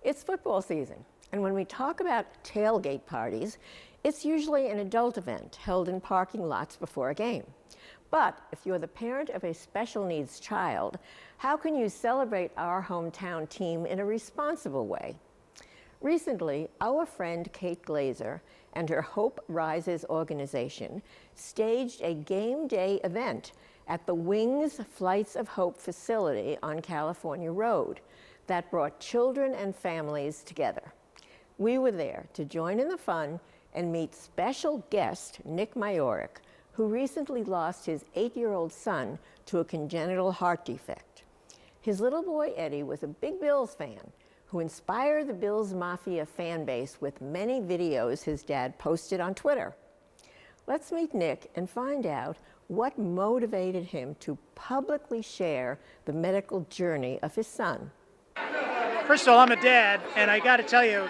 It's football season, and when we talk about tailgate parties, it's usually an adult event held in parking lots before a game. But if you're the parent of a special needs child, how can you celebrate our hometown team in a responsible way? Recently, our friend Kate Glazer and her Hope Rises organization staged a game day event at the Wings Flights of Hope facility on California Road that brought children and families together. We were there to join in the fun and meet special guest Nick Mayerik, who recently lost his 8-year-old son to a congenital heart defect. His little boy Eddie was a big Bills fan who inspired the Bills Mafia fan base with many videos his dad posted on Twitter. Let's meet Nick and find out what motivated him to publicly share the medical journey of his son. First of all, I'm a dad, and I got to tell you,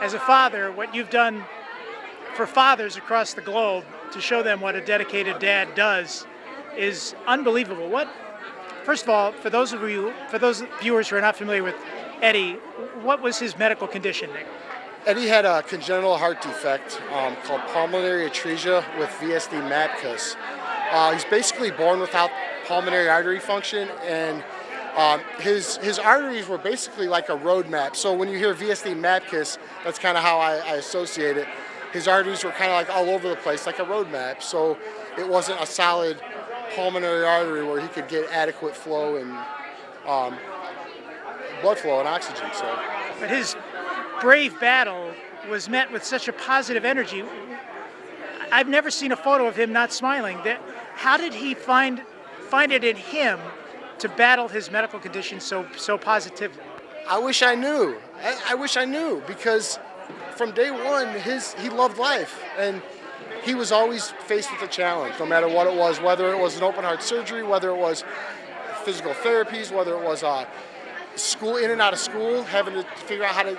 as a father, what you've done for fathers across the globe to show them what a dedicated dad does is unbelievable. First of all, for those viewers who are not familiar with Eddie, what was his medical condition, Nick? Eddie had a congenital heart defect called pulmonary atresia with VSD MAPCUS. He's basically born without pulmonary artery function, and his arteries were basically like a road map. So when you hear VSD MAPCUS, that's kind of how I associate it. His arteries were kind of like all over the place, like a road map. So it wasn't a solid pulmonary artery where he could get adequate flow and blood flow and oxygen. But his brave battle was met with such a positive energy. I've never seen a photo of him not smiling. How did he find it in him to battle his medical condition so positively? I wish I knew. I wish I knew, because from day one, he loved life, and he was always faced with a challenge, no matter what it was, whether it was an open heart surgery, whether it was physical therapies, whether it was school, in and out of school, having to figure out how to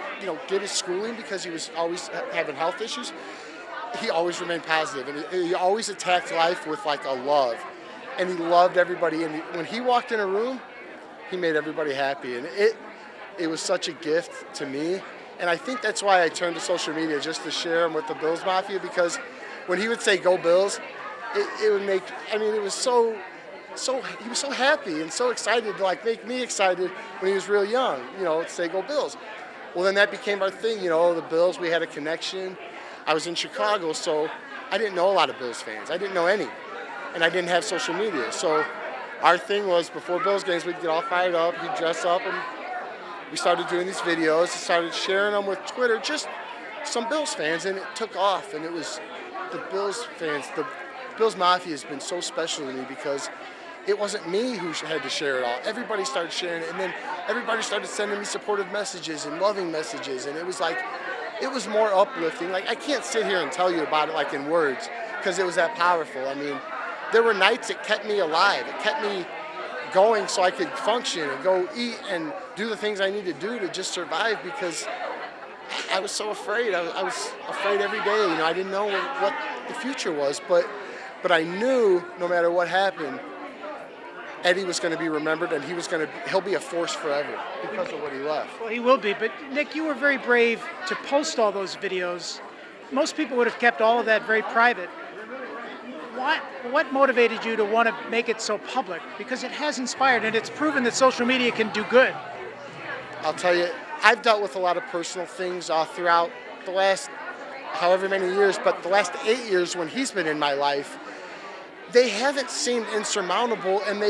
get his schooling because he was always having health issues. He always remained positive, and he always attacked life with like a love, and he loved everybody. And when he walked in a room, he made everybody happy, and it was such a gift to me. And I think that's why I turned to social media, just to share him with the Bills Mafia, because when he would say "Go Bills," it would make, it was he was so happy and so excited to make me excited when he was real young, to say "Go Bills." Well, then that became our thing, the Bills, we had a connection. I was in Chicago, so I didn't know a lot of Bills fans. I didn't know any, and I didn't have social media. So our thing was, before Bills games, we'd get all fired up, he'd dress up, and we started doing these videos, started sharing them with Twitter, just some Bills fans, and it took off. And it was the Bills fans, the Bills Mafia has been so special to me because it wasn't me who had to share it all. Everybody started sharing it, and then everybody started sending me supportive messages and loving messages, and it was more uplifting. I can't sit here and tell you about it in words, because it was that powerful. There were nights it kept me alive. It kept me going so I could function and go eat and do the things I need to do to just survive, because I was so afraid. I was afraid every day. I didn't know what the future was, but I knew no matter what happened, Eddie was going to be remembered, and he'll be a force forever because of what he left. Well, he will be. But Nick, you were very brave to post all those videos. Most people would have kept all of that very private. What motivated you to want to make it so public? Because it has inspired, and it's proven that social media can do good. I'll tell you, I've dealt with a lot of personal things throughout the last however many years, but the last 8 years when he's been in my life, they haven't seemed insurmountable, and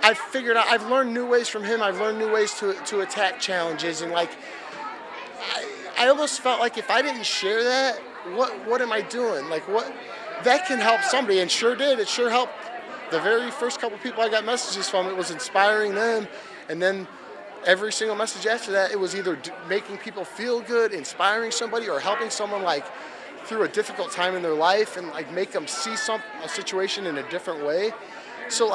I've figured out, I've learned new ways from him, I've learned new ways to attack challenges, and I almost felt like if I didn't share that, what am I doing? That can help somebody, and sure did. It sure helped the very first couple people I got messages from. It was inspiring them, and then every single message after that, it was either making people feel good, inspiring somebody, or helping someone through a difficult time in their life, and make them see a situation in a different way. So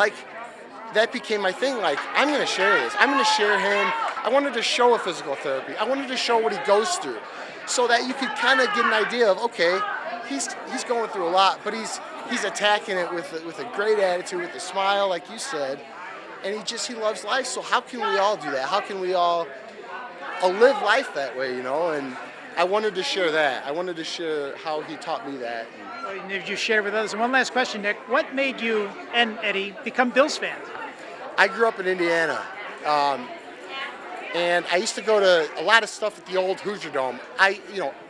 that became my thing. I'm going to share this. I'm going to share him. I wanted to show a physical therapy. I wanted to show what he goes through, so that you could kind of get an idea of, okay, he's going through a lot, but he's attacking it with a great attitude, with a smile, like you said, and he loves life. So how can we all do that? How can we all live life that way, and I wanted to share that. I wanted to share how he taught me that. And if you share with others. And one last question, Nick. What made you and Eddie become Bills fans? I grew up in Indiana, and I used to go to a lot of stuff at the old Hoosier Dome.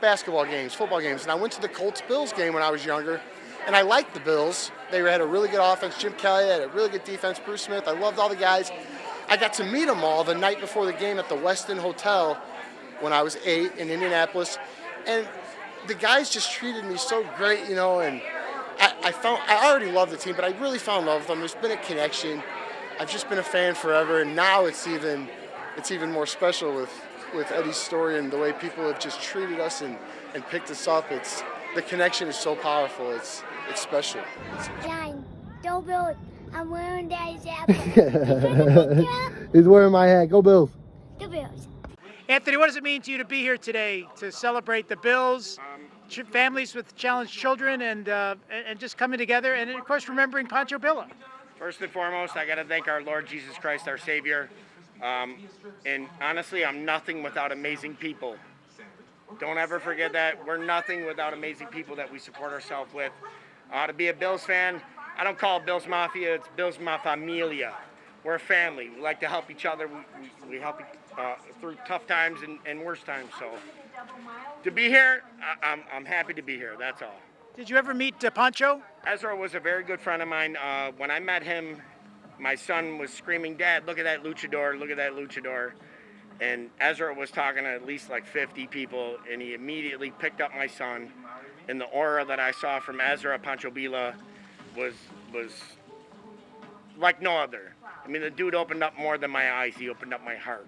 Basketball games, football games, and I went to the Colts-Bills game when I was younger, and I liked the Bills. They had a really good offense. Jim Kelly had a really good defense. Bruce Smith. I loved all the guys. I got to meet them all the night before the game at the Westin Hotel when I was 8 in Indianapolis, and the guys just treated me so great, and I already loved the team, but I really fell in love with them. There's been a connection. I've just been a fan forever, and now it's even more special with Eddie's story and the way people have just treated us and picked us up. The connection is so powerful. It's special. Shine, go Bills. I'm wearing Daddy's apple. He's wearing my hat. Go Bills. Go Bills. Anthony, what does it mean to you to be here today to celebrate the Bills, families with challenged children, and just coming together, and of course remembering Pancho Villa? First and foremost, I got to thank our Lord Jesus Christ, our Savior. And honestly, I'm nothing without amazing people. Don't ever forget that. We're nothing without amazing people that we support ourselves with. To be a Bills fan, I don't call it Bills Mafia, it's Bills Mafia. We're a family. We like to help each other. We help through tough times and worse times. So to be here, I'm happy to be here. That's all. Did you ever meet Pancho? Ezra was a very good friend of mine. When I met him, my son was screaming, "Dad, look at that luchador, look at that luchador." And Ezra was talking to at least like 50 people, and he immediately picked up my son. And the aura that I saw from Ezra Pancho Villa was like no other. I mean, the dude opened up more than my eyes. He opened up my heart.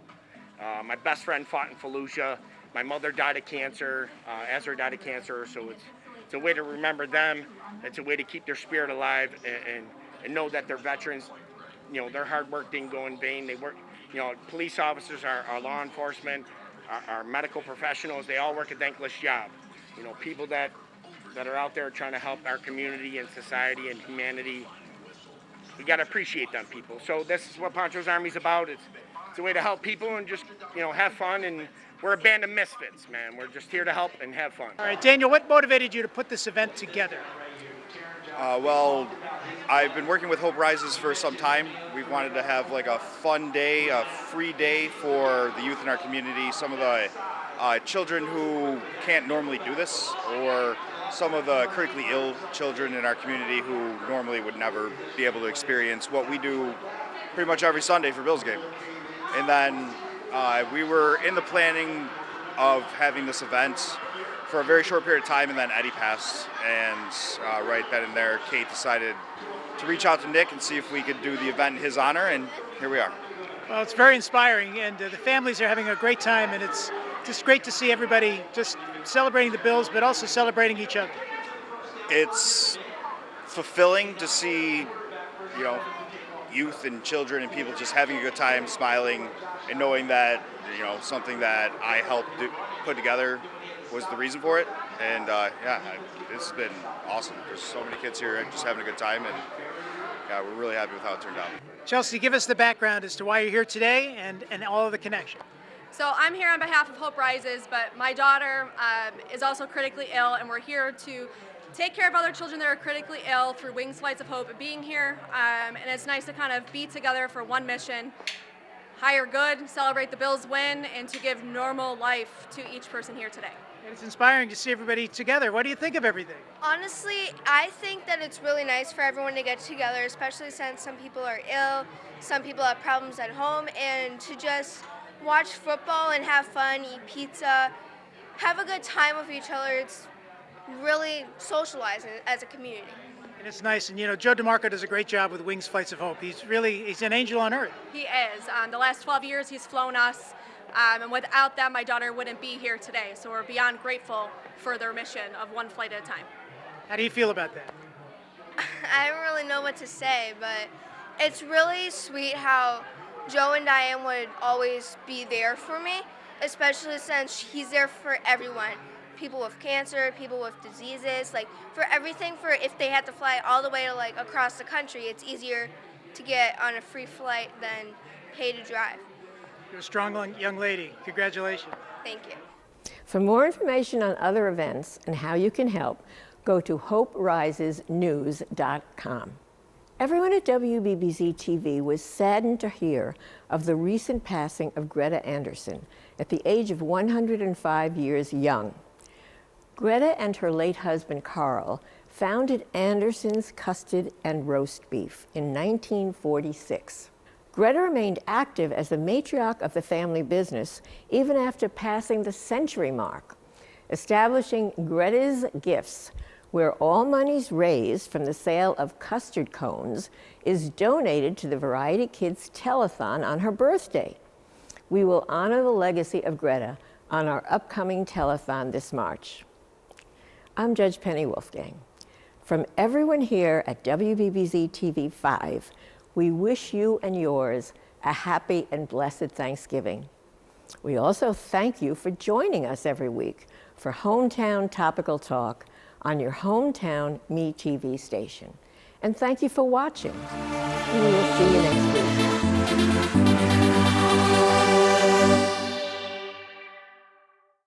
My best friend fought in Fallujah. My mother died of cancer. Ezra died of cancer, so it's a way to remember them. It's a way to keep their spirit alive and know that they're veterans. Their hard work didn't go in vain. They work, police officers, our law enforcement, our medical professionals, they all work a thankless job. People that are out there trying to help our community and society and humanity. We got to appreciate them people. So this is what Pancho's Army's about. It's a way to help people and just, have fun. And we're a band of misfits, man. We're just here to help and have fun. All right, Daniel, what motivated you to put this event together? Well, I've been working with Hope Rises for some time. We've wanted to have like a fun day, a free day for the youth in our community. Some of the children who can't normally do this, or some of the critically ill children in our community who normally would never be able to experience what we do pretty much every Sunday for Bills game. And then we were in the planning of having this event for a very short period of time, and then Eddie passed, and right then and there, Kate decided to reach out to Nick and see if we could do the event in his honor, and here we are. Well, it's very inspiring, and the families are having a great time, and it's just great to see everybody just celebrating the Bills, but also celebrating each other. It's fulfilling to see, youth and children and people just having a good time, smiling, and knowing that, something that I helped put together was the reason for it. And it's been awesome. There's so many kids here just having a good time, and we're really happy with how it turned out. Chelsea, give us the background as to why you're here today and all of the connection. So I'm here on behalf of Hope Rises, but my daughter is also critically ill, and we're here to take care of other children that are critically ill through Wings Flights of Hope being here. And it's nice to kind of be together for one mission, higher good, celebrate the Bills win, and to give normal life to each person here today. It's inspiring to see everybody together. What do you think of everything? Honestly, I think that it's really nice for everyone to get together, especially since some people are ill, some people have problems at home, and to just watch football and have fun, eat pizza, have a good time with each other. It's really socializing as a community. And it's nice, and Joe DeMarco does a great job with Wings Flights of Hope. He's an angel on earth. He is. The last 12 years he's flown us, and without them my daughter wouldn't be here today. So we're beyond grateful for their mission of one flight at a time. How do you feel about that? I don't really know what to say, but it's really sweet how Joe and Diane would always be there for me, especially since he's there for everyone. People with cancer, people with diseases, for everything, for if they had to fly all the way to across the country, it's easier to get on a free flight than pay to drive. You're a strong young lady. Congratulations. Thank you. For more information on other events and how you can help, go to hoperisesnews.com. Everyone at WBBZ-TV was saddened to hear of the recent passing of Greta Anderson at the age of 105 years young. Greta and her late husband, Carl, founded Anderson's Custard and Roast Beef in 1946. Greta remained active as the matriarch of the family business even after passing the century mark, establishing Greta's Gifts, where all monies raised from the sale of custard cones is donated to the Variety Kids Telethon on her birthday. We will honor the legacy of Greta on our upcoming telethon this March. I'm Judge Penny Wolfgang. From everyone here at WBBZ-TV 5, we wish you and yours a happy and blessed Thanksgiving. We also thank you for joining us every week for Hometown Topical Talk on your Hometown Me TV station. And thank you for watching. We